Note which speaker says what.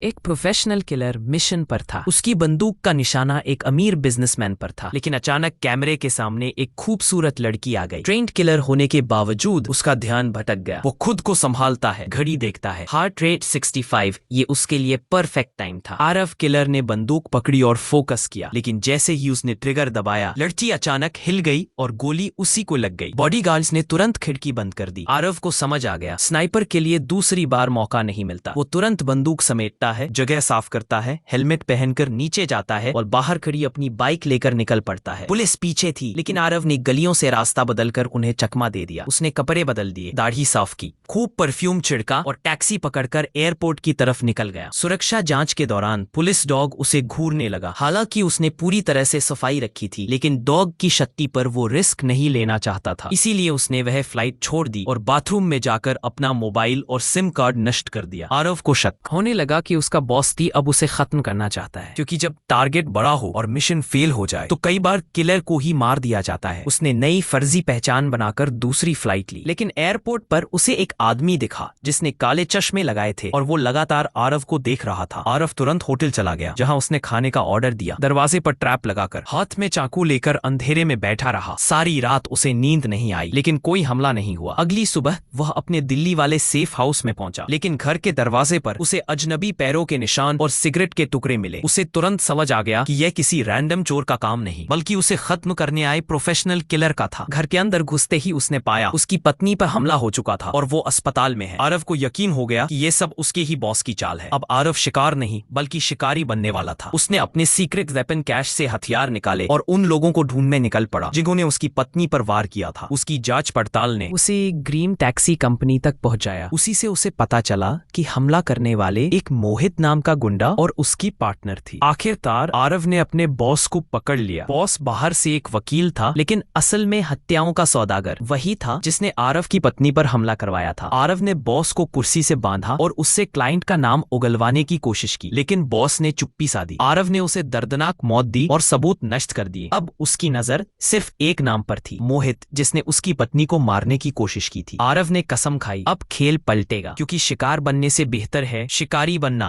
Speaker 1: एक professional killer mission पर था। उसकी बंदूक का निशाना एक अमीर बिजनेसमैन पर था, लेकिन अचानक कैमरे के सामने एक खूबसूरत लड़की आ गई। ट्रेंड किलर होने के बावजूद उसका ध्यान भटक गया। वो खुद को संभालता है, घड़ी देखता है, हार्ट रेट 65, ये उसके लिए परफेक्ट टाइम था। आरव किलर ने बंदूक पकड़ी और फोकस किया, लेकिन जैसे ही उसने ट्रिगर दबाया, लड़की अचानक हिल गई और गोली उसी को लग गई। बॉडीगार्ड्स ने तुरंत खिड़की बंद कर दी। आरव को समझ आ गया, स्नाइपर के लिए दूसरी बार मौका नहीं मिलता। वो तुरंत बंदूक समेटता है, जगह साफ करता है, हेलमेट पहनकर नीचे जाता है और बाहर खड़ी अपनी बाइक लेकर निकल पड़ता है। पुलिस पीछे थी, लेकिन आरव ने गलियों से रास्ता बदलकर उन्हें चकमा दे दिया। उसने कपड़े बदल दिए, दाढ़ी साफ की, खूब परफ्यूम छिड़का और टैक्सी पकड़कर एयरपोर्ट की तरफ निकल गया। सुरक्षा जांच के दौरान पुलिस डॉग उसे घूरने लगा। हालांकि उसने पूरी तरह से सफाई रखी थी, लेकिन डॉग की शक्ति पर वो रिस्क नहीं लेना चाहता था। इसीलिए उसने वह फ्लाइट छोड़ दी और बाथरूम में जाकर अपना मोबाइल और सिम कार्ड नष्ट कर दिया। आरव को शक होने लगा कि उसका बॉस थी अब उसे खत्म करना चाहता है, क्योंकि जब टारगेट बड़ा हो और मिशन फेल हो जाए तो कई बार किलर को ही मार दिया जाता है। उसने नई फर्जी पहचान बनाकर दूसरी फ्लाइट ली, लेकिन एयरपोर्ट पर उसे एक आदमी दिखा जिसने काले चश्मे लगाए थे और वो लगातार आरव को देख रहा था। आरव तुरंत होटल चला गया, जहां उसने खाने का ऑर्डर दिया। दरवाजे पर ट्रैप लगाकर हाथ में चाकू लेकर अंधेरे में बैठा रहा। सारी रात उसे नींद नहीं आई, लेकिन कोई हमला नहीं हुआ। अगली सुबह वह अपने दिल्ली वाले सेफ हाउस में पहुंचा, लेकिन घर के दरवाजे पर उसे अजनबी पैरों के निशान और सिगरेट के टुकड़े मिले। उसे तुरंत समझ आ गया कि यह किसी रैंडम चोर का काम नहीं, बल्कि उसे खत्म करने आए प्रोफेशनल किलर का था। घर के अंदर घुसते ही उसने पाया उसकी पत्नी पर हमला हो चुका था और वो अस्पताल में है। आरव को यकीन हो गया कि ये सब उसके ही बॉस की चाल है। अब आरव शिकार नहीं बल्कि शिकारी बनने वाला था। उसने अपने सीक्रेट वेपन कैश से हथियार निकाले और उन लोगों को ढूंढने निकल पड़ा जिन्होंने उसकी पत्नी पर वार किया था। उसकी जांच पड़ताल ने उसे ग्रीम टैक्सी कंपनी तक पहुंचाया। उसी से उसे पता चला कि हमला करने वाले एक मोहित नाम का गुंडा और उसकी पार्टनर थी। आखिरकार आरव ने अपने बॉस को पकड़ लिया। बॉस बाहर से एक वकील था, लेकिन असल में हत्याओं का सौदागर वही था जिसने आरव की पत्नी पर हमला करवाया था। आरव ने बॉस को कुर्सी से बांधा और उससे क्लाइंट का नाम उगलवाने की कोशिश की, लेकिन बॉस ने चुप्पी साधी। आरव ने उसे दर्दनाक मौत दी और सबूत नष्ट कर दिए। अब उसकी नजर सिर्फ एक नाम पर थी, मोहित, जिसने उसकी पत्नी को मारने की कोशिश की थी। आरव ने कसम खाई, अब खेल पलटेगा, क्योंकि शिकार बनने से बेहतर है शिकारी बनना।